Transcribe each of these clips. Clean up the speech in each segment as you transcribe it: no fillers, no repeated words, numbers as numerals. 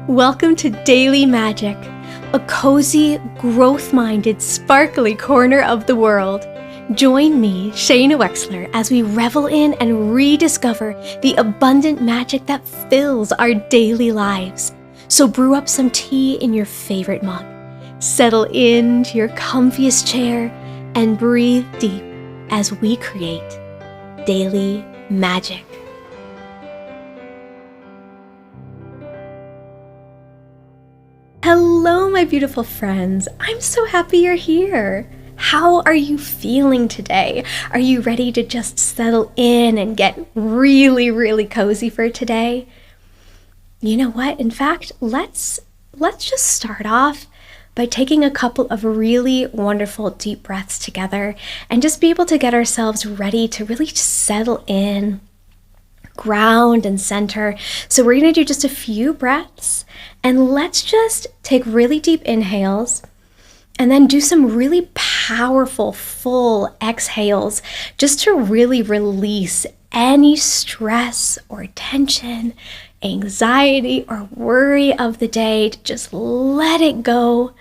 Welcome to Daily Magic, a cozy, growth-minded, sparkly corner of the world. Join me, Shaina Wexler, as we revel in and rediscover the abundant magic that fills our daily lives. So brew up some tea in your favorite mug, settle into your comfiest chair, and breathe deep as we create Daily Magic. Hello, my beautiful friends. I'm so happy you're here. How are you feeling today? Are you ready to just settle in and get really, really cozy for today? You know what? In fact, let's just start off by taking a couple of really wonderful deep breaths together and just be able to get ourselves ready to really just settle in, ground and center. So we're going to do just a few breaths, and let's just take really deep inhales and then do some really powerful full exhales just to really release any stress or tension, anxiety or worry of the day. To just let it go.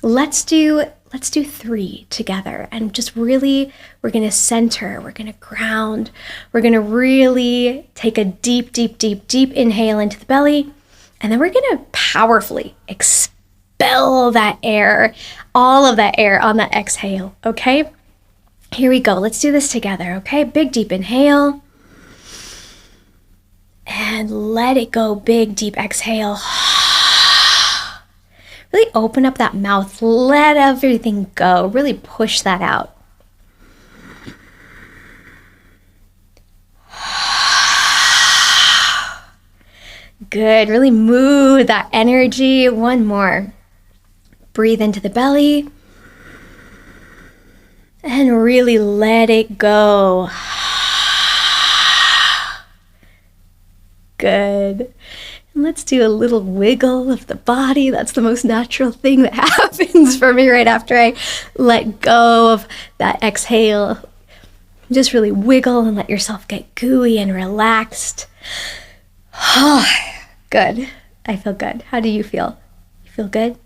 Let's do 3 together, and just really, we're going to center, we're going to ground, we're going to really take a deep inhale into the belly, and then we're going to powerfully expel that air, all of that air on that exhale, okay? Here we go. Let's do this together, okay? Big, deep inhale, and let it go. Big, deep exhale. Really open up that mouth, let everything go, really push that out. Good, really move that energy. One more. Breathe into the belly and really let it go. Good. Let's do a little wiggle of the body. That's the most natural thing that happens for me right after I let go of that exhale. Just really wiggle and let yourself get gooey and relaxed. Good. I feel good. How do you feel? You feel good?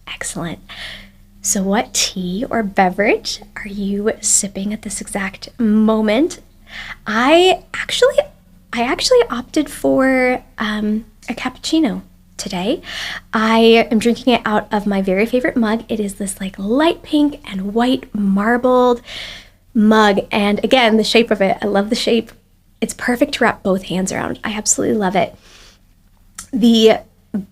Excellent. So what tea or beverage are you sipping at this exact moment? I actually opted for a cappuccino today. I am drinking it out of my very favorite mug. It is this like light pink and white marbled mug. And again, the shape of it, I love the shape. It's perfect to wrap both hands around. I absolutely love it. The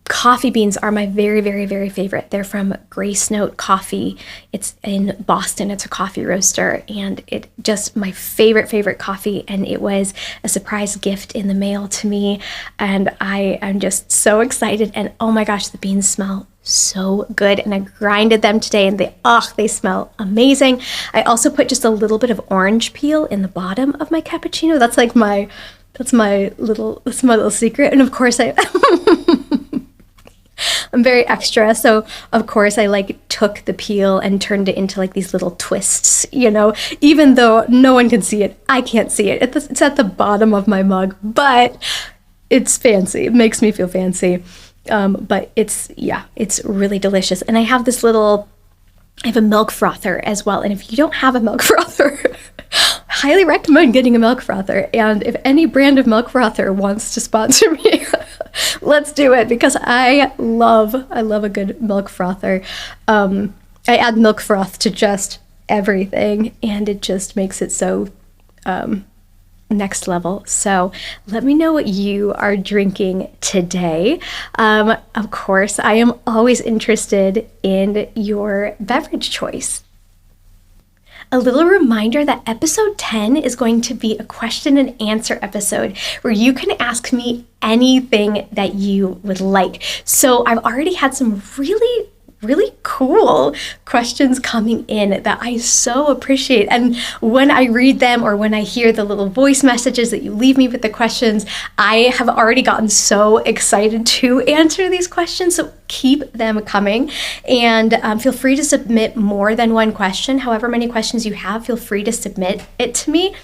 coffee beans are my very, very, very favorite. They're from Grace Note Coffee. It's in Boston. It's a coffee roaster, and it just my favorite coffee. And it was a surprise gift in the mail to me, and I am just so excited. And oh my gosh, the beans smell so good. And I grinded them today, and they smell amazing. I also put just a little bit of orange peel in the bottom of my cappuccino. That's my little secret. And of course I'm very extra, so of course I took the peel and turned it into these little twists, even though no one can see it. I can't see it. It's at the bottom of my mug, but it's fancy. It makes me feel fancy. But it's really delicious. And I have a milk frother as well. And if you don't have a milk frother, highly recommend getting a milk frother. And if any brand of milk frother wants to sponsor me, let's do it, because I love a good milk frother. I add milk froth to just everything, and it just makes it so next level. So let me know what you are drinking today. Of course, I am always interested in your beverage choice. A little reminder that episode 10 is going to be a question and answer episode where you can ask me anything that you would like. So I've already had some really cool questions coming in that I so appreciate. And when I read them, or when I hear the little voice messages that you leave me with the questions, I have already gotten so excited to answer these questions. So keep them coming, and feel free to submit more than one question. However many questions you have, feel free to submit it to me.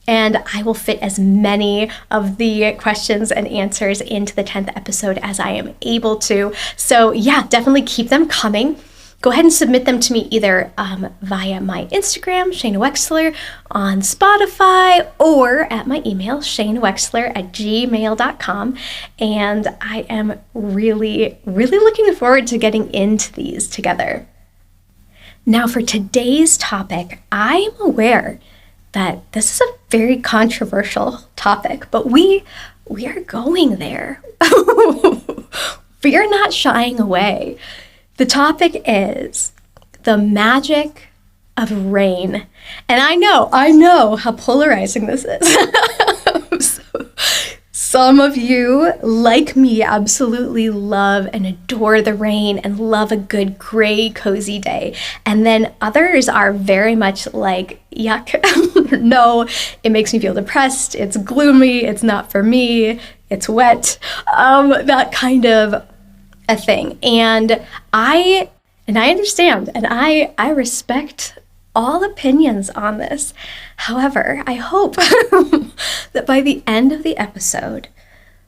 And I will fit as many of the questions and answers into the 10th episode as I am able to. So yeah, definitely keep them coming. Go ahead and submit them to me either via my Instagram, Shaina Wexler, on Spotify, or at my email, shainawexler@gmail.com. And I am really, really looking forward to getting into these together. Now for today's topic, I am aware that this is a very controversial topic, but we are going there. We are not shying away. The topic is the magic of rain. And I know how polarizing this is. Some of you, like me, absolutely love and adore the rain and love a good gray, cozy day. And then others are very much like, yuck, no, it makes me feel depressed, it's gloomy, it's not for me, it's wet, that kind of a thing. And I understand, and I respect all opinions on this. However, I hope that by the end of the episode,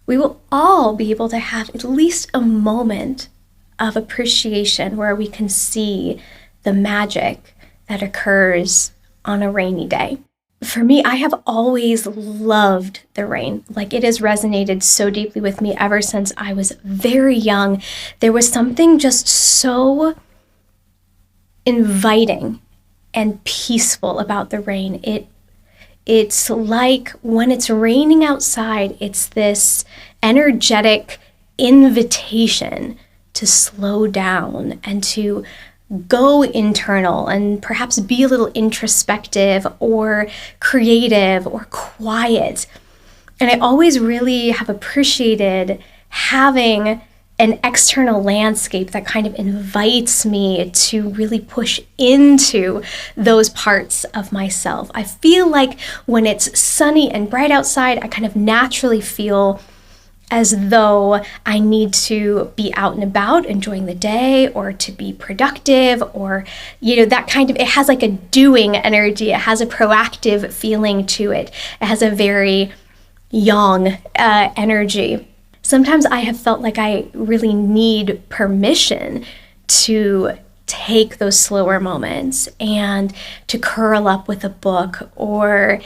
we will all be able to have at least a moment of appreciation where we can see the magic that occurs on a rainy day. For me, I have always loved the rain. Like, it has resonated so deeply with me ever since I was very young. There was something just so inviting and peaceful about the rain. It's like when it's raining outside, it's this energetic invitation to slow down and to go internal and perhaps be a little introspective or creative or quiet. And I always really have appreciated having an external landscape that kind of invites me to really push into those parts of myself. I feel like when it's sunny and bright outside, I kind of naturally feel as though I need to be out and about enjoying the day, or to be productive, or, that kind of, it has like a doing energy. It has a proactive feeling to it. It has a very yang energy. Sometimes I have felt like I really need permission to take those slower moments and to curl up with a book, or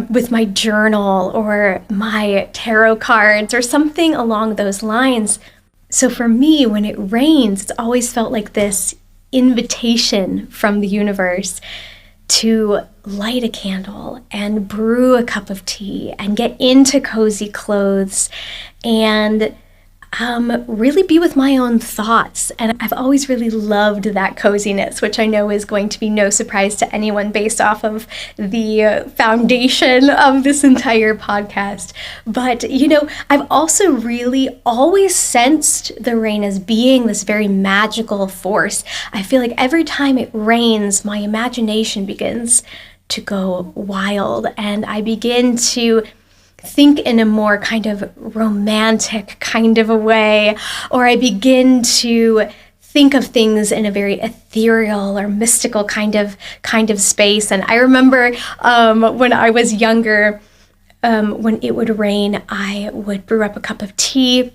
with my journal or my tarot cards or something along those lines. So for me, when it rains, it's always felt like this invitation from the universe to light a candle and brew a cup of tea and get into cozy clothes and really be with my own thoughts. And I've always really loved that coziness, which I know is going to be no surprise to anyone based off of the foundation of this entire podcast. But, I've also really always sensed the rain as being this very magical force. I feel like every time it rains, my imagination begins to go wild, and I begin to think in a more kind of romantic kind of a way, or I begin to think of things in a very ethereal or mystical kind of space. And I remember when I was younger, when it would rain, I would brew up a cup of tea,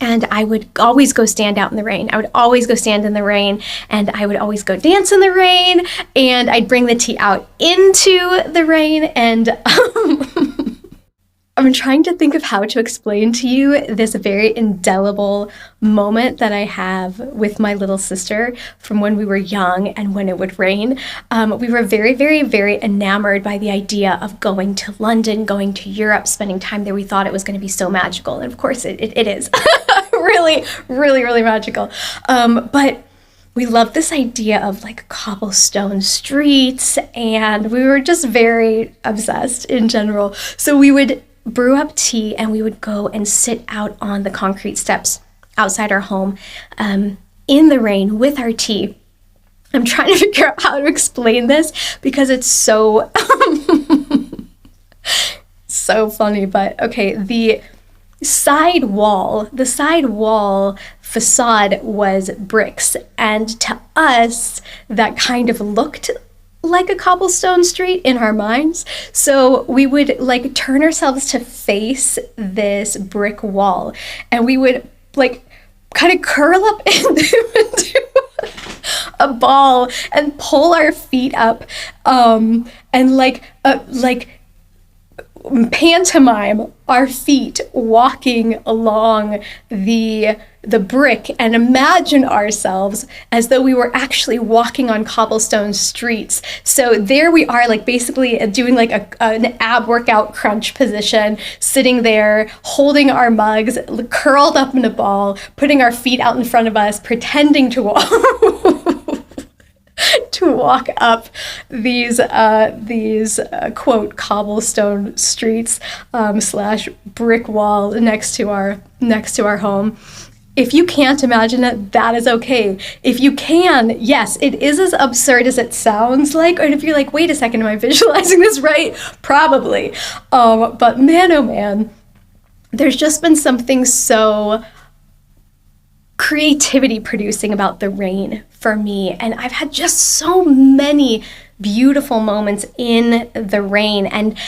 and I would always go stand out in the rain. I would always go stand in the rain, and I would always go dance in the rain, and I'd bring the tea out into the rain. And I'm trying to think of how to explain to you this very indelible moment that I have with my little sister from when we were young and when it would rain. We were very, very, very enamored by the idea of going to London, going to Europe, spending time there. We thought it was going to be so magical. And of course it is really, really, really magical. But we loved this idea of like cobblestone streets, and we were just very obsessed in general. So we would brew up tea, and we would go and sit out on the concrete steps outside our home in the rain with our tea. I'm trying to figure out how to explain this because it's so so funny. But okay, the side wall facade was bricks, and to us that kind of looked like a cobblestone street in our minds. So we would like turn ourselves to face this brick wall, and we would like kind of curl up into a ball and pull our feet up, and like pantomime our feet walking along the brick, and imagine ourselves as though we were actually walking on cobblestone streets. So there we are, like basically doing like an ab workout crunch position, sitting there holding our mugs curled up in a ball, putting our feet out in front of us, pretending to walk to walk up these quote cobblestone streets slash brick wall next to our home. If you can't imagine it, that is okay. If you can, yes, it is as absurd as it sounds like. And if you're like, wait a second, am I visualizing this right? Probably. But man, oh man, there's just been something so creativity producing about the rain for me. And I've had just so many beautiful moments in the rain. And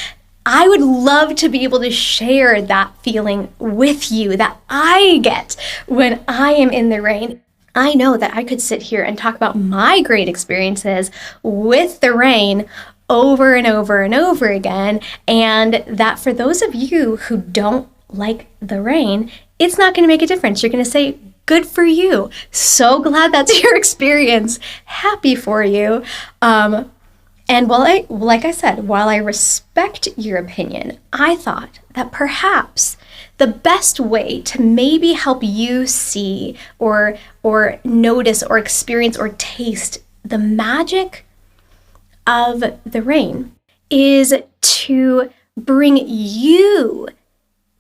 I would love to be able to share that feeling with you that I get when I am in the rain. I know that I could sit here and talk about my great experiences with the rain over and over and over again, and that for those of you who don't like the rain, it's not going to make a difference. You're going to say, good for you. So glad that's your experience. Happy for you. And while I respect your opinion, I thought that perhaps the best way to maybe help you see or notice or experience or taste the magic of the rain is to bring you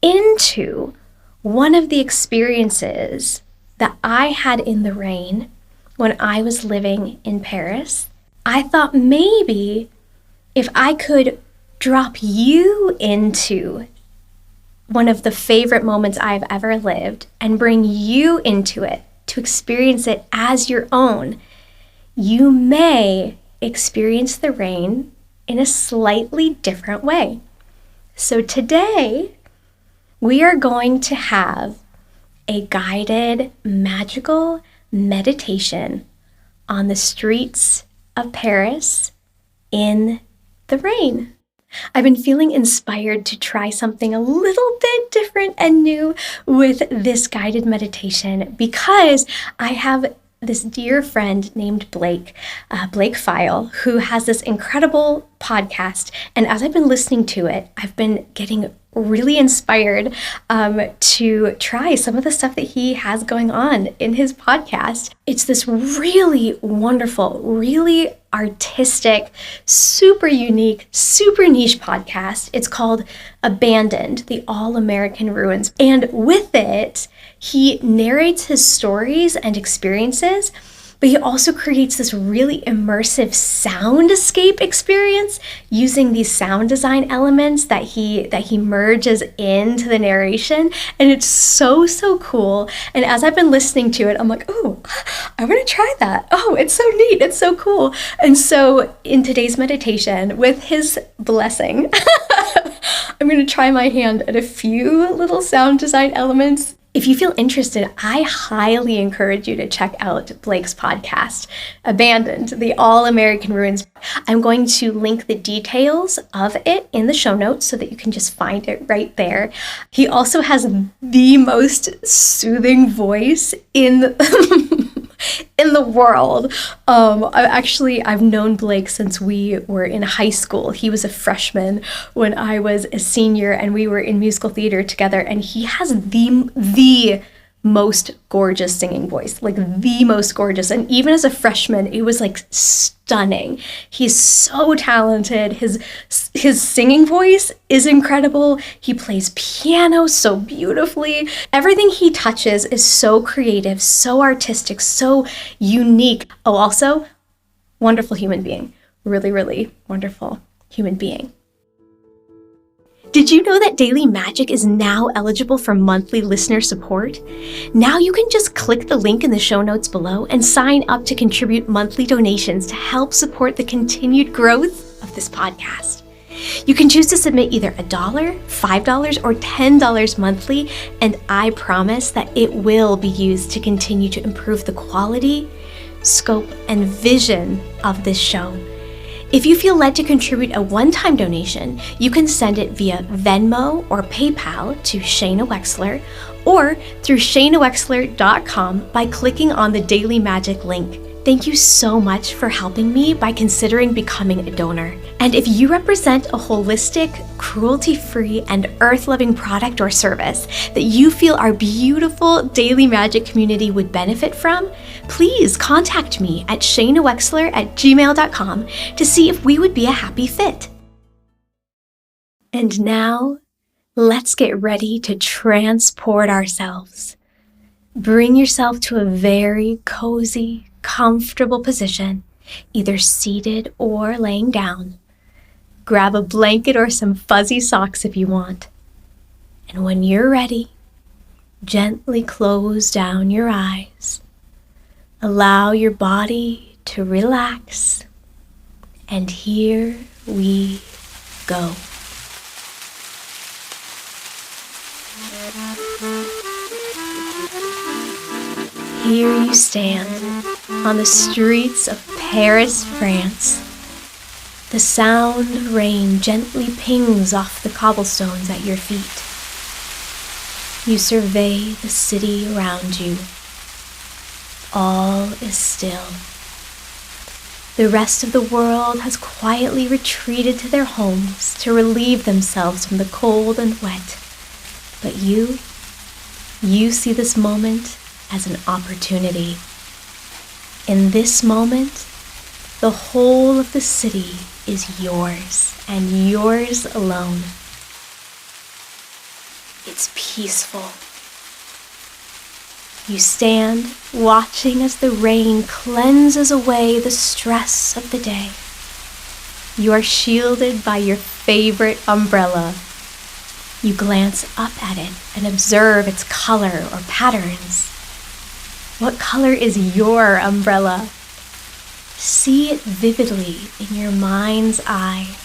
into one of the experiences that I had in the rain when I was living in Paris. I thought maybe if I could drop you into one of the favorite moments I've ever lived and bring you into it to experience it as your own, you may experience the rain in a slightly different way. So today, we are going to have a guided, magical meditation on the streets of Paris in the rain. I've been feeling inspired to try something a little bit different and new with this guided meditation because I have this dear friend named Blake File, who has this incredible podcast. And as I've been listening to it, I've been getting really inspired to try some of the stuff that he has going on in his podcast. It's this really wonderful, really artistic, super unique, super niche podcast. It's called Abandoned, the All-American Ruins. And with it, he narrates his stories and experiences, but he also creates this really immersive soundscape experience using these sound design elements that he merges into the narration. And it's so cool. And as I've been listening to it, I'm like, oh, I want to try that. Oh, it's so neat. It's so cool. And so in today's meditation, with his blessing, I'm going to try my hand at a few little sound design elements. If you feel interested, I highly encourage you to check out Blake's podcast, Abandoned, the All-American Ruins. I'm going to link the details of it in the show notes so that you can just find it right there. He also has the most soothing voice in in the world. I've known Blake since we were in high school. He was a freshman when I was a senior, and we were in musical theater together, and he has the most gorgeous singing voice, like the most gorgeous. And even as a freshman, it was like stunning. He's so talented. His singing voice is incredible. He plays piano so beautifully. Everything he touches is so creative, so artistic, so unique. Oh, also, wonderful human being. Really, really wonderful human being. Did you know that Daily Magic is now eligible for monthly listener support? Now you can just click the link in the show notes below and sign up to contribute monthly donations to help support the continued growth of this podcast. You can choose to submit either $1, $5, or $10 monthly, and I promise that it will be used to continue to improve the quality, scope, and vision of this show. If you feel led to contribute a one-time donation, you can send it via Venmo or PayPal to Shaina Wexler or through shainawexler.com by clicking on the Daily Magic link. Thank you so much for helping me by considering becoming a donor. And if you represent a holistic, cruelty-free, and earth-loving product or service that you feel our beautiful Daily Magic community would benefit from, please contact me at shainawexler@gmail.com to see if we would be a happy fit. And now, let's get ready to transport ourselves. Bring yourself to a very cozy, comfortable position, either seated or laying down. Grab a blanket or some fuzzy socks if you want. And when you're ready, gently close down your eyes. Allow your body to relax. And here we go. Here you stand on the streets of Paris, France. The sound of rain gently pings off the cobblestones at your feet. You survey the city around you. All is still. The rest of the world has quietly retreated to their homes to relieve themselves from the cold and wet. But you see this moment as an opportunity. In this moment, the whole of the city is yours and yours alone. It's peaceful. You stand watching as the rain cleanses away the stress of the day. You are shielded by your favorite umbrella. You glance up at it and observe its color or patterns. What color is your umbrella? See it vividly in your mind's eye.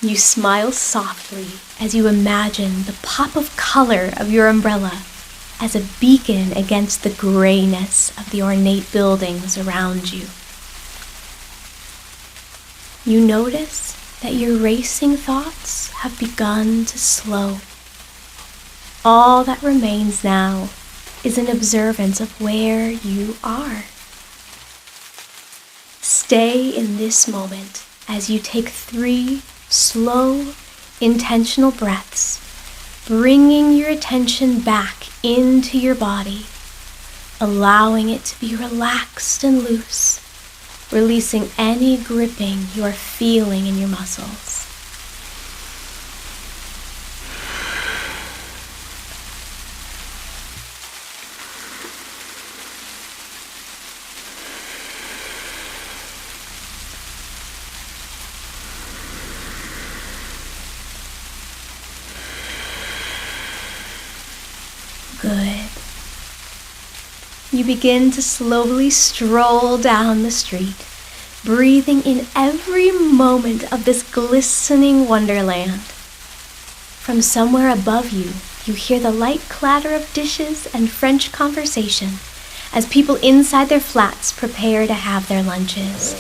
You smile softly as you imagine the pop of color of your umbrella as a beacon against the grayness of the ornate buildings around you. You notice that your racing thoughts have begun to slow. All that remains now is an observance of where you are. Stay in this moment as you take 3 slow, intentional breaths, bringing your attention back into your body, allowing it to be relaxed and loose, releasing any gripping you are feeling in your muscles. Good. You begin to slowly stroll down the street, breathing in every moment of this glistening wonderland. From somewhere above you, you hear the light clatter of dishes and French conversation as people inside their flats prepare to have their lunches.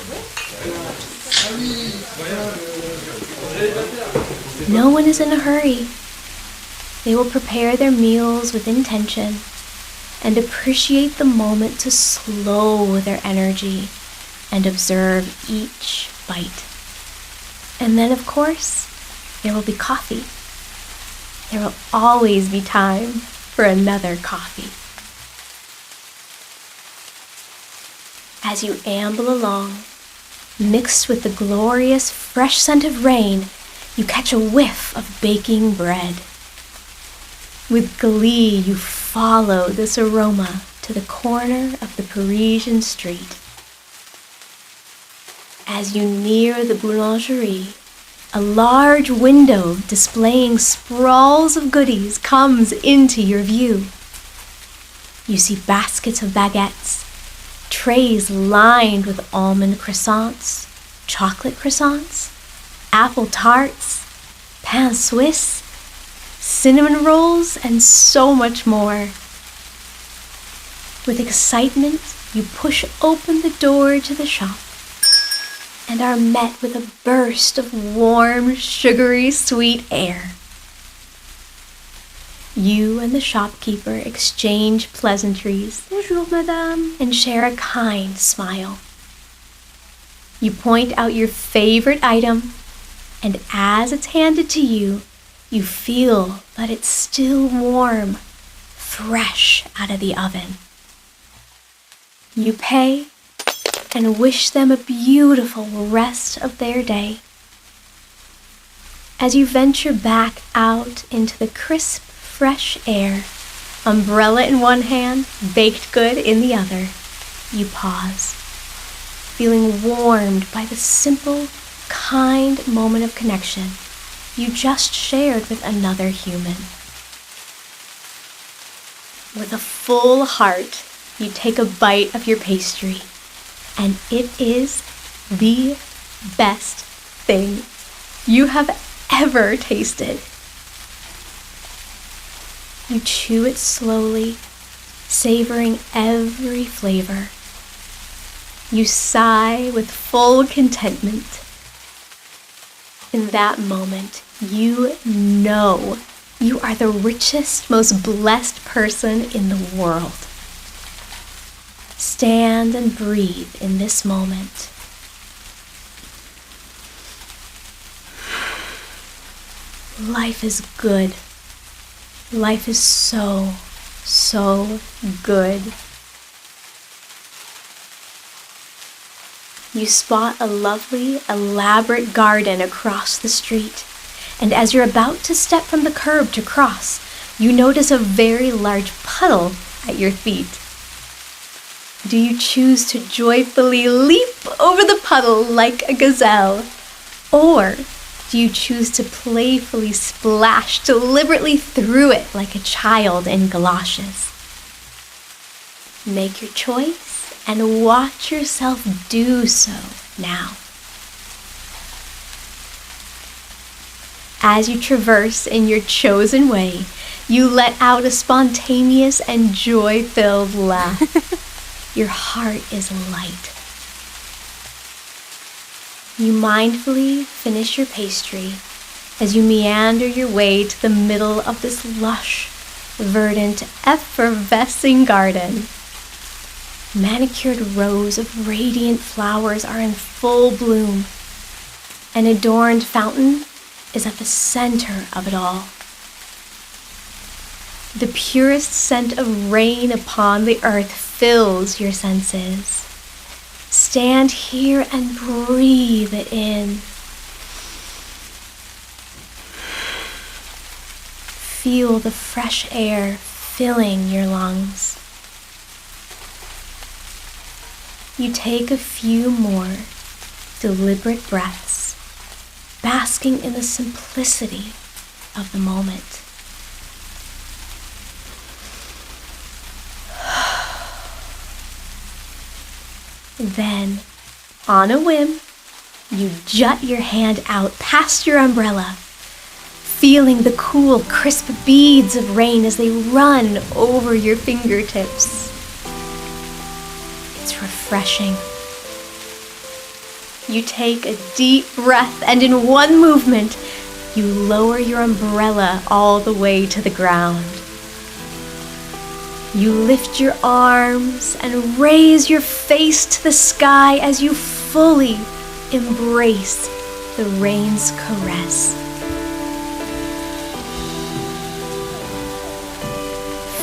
No one is in a hurry. They will prepare their meals with intention and appreciate the moment to slow their energy and observe each bite. And then, of course, there will be coffee. There will always be time for another coffee. As you amble along, mixed with the glorious fresh scent of rain, you catch a whiff of baking bread. With glee, you follow this aroma to the corner of the Parisian street. As you near the boulangerie, A large window displaying sprawls of goodies comes into your view. You see baskets of baguettes, trays lined with almond croissants, chocolate croissants, apple tarts, pain suisse, cinnamon rolls, and so much more. With excitement, you push open the door to the shop and are met with a burst of warm, sugary, sweet air. You and the shopkeeper exchange pleasantries, bonjour madame, and share a kind smile. You point out your favorite item, and as it's handed to you, you feel that it's still warm, fresh out of the oven. You pay and wish them a beautiful rest of their day. As you venture back out into the crisp, fresh air, umbrella in one hand, baked good in the other, you pause, feeling warmed by the simple, kind moment of connection you just shared with another human. With a full heart, you take a bite of your pastry, and it is the best thing you have ever tasted. You chew it slowly, savoring every flavor. You sigh with full contentment. In that moment, you know you are the richest, most blessed person in the world. Stand and breathe in this moment. Life is good. Life is so, so good. You spot a lovely, elaborate garden across the street, and as you're about to step from the curb to cross, you notice a very large puddle at your feet. Do you choose to joyfully leap over the puddle like a gazelle? Or do you choose to playfully splash deliberately through it like a child in galoshes? Make your choice and watch yourself do so now. As you traverse in your chosen way, you let out a spontaneous and joy-filled laugh. Your heart is light. You mindfully finish your pastry as you meander your way to the middle of this lush, verdant, effervescing garden. Manicured rows of radiant flowers are in full bloom. An adorned fountain is at the center of it all. The purest scent of rain upon the earth fills your senses. Stand here and breathe it in. Feel the fresh air filling your lungs. You take a few more deliberate breaths, basking in the simplicity of the moment. Then, on a whim, you jut your hand out past your umbrella, feeling the cool, crisp beads of rain as they run over your fingertips. It's refreshing. You take a deep breath, and in one movement, you lower your umbrella all the way to the ground. You lift your arms and raise your face to the sky as you fully embrace the rain's caress.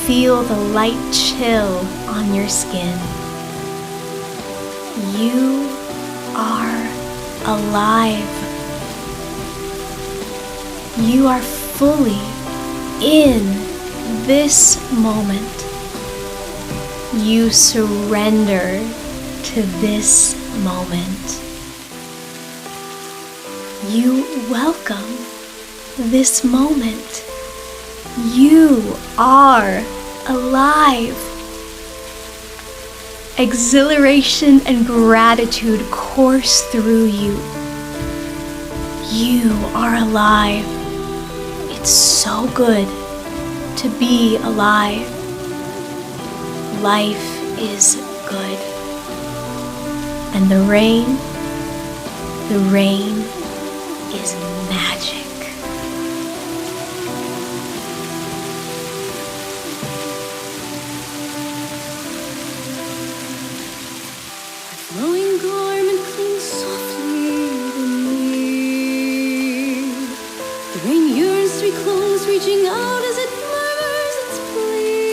Feel the light chill on your skin. You are alive. You are fully in this moment. You surrender to this moment. You welcome this moment. You are alive. Exhilaration and gratitude course through you. You are alive. It's so good to be alive. Life is good. And the rain is magic. Flowing garment clings softly to me. The rain yearns to be close, reaching out as it murmurs its plea.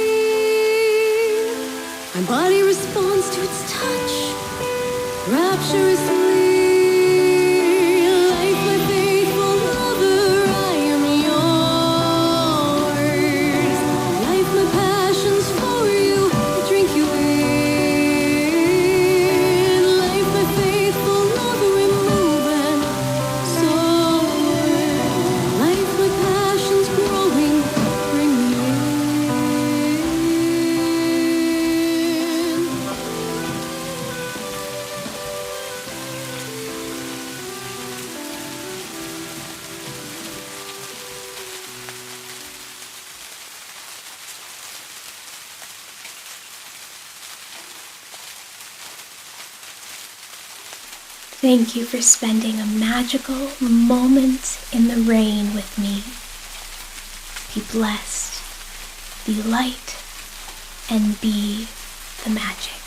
My body responds to its touch, rapturously. Life, my faithful lover, I am yours. Life, my passions for you, I drink you in. Thank you for spending a magical moment in the rain with me. Be blessed, be light, and be the magic.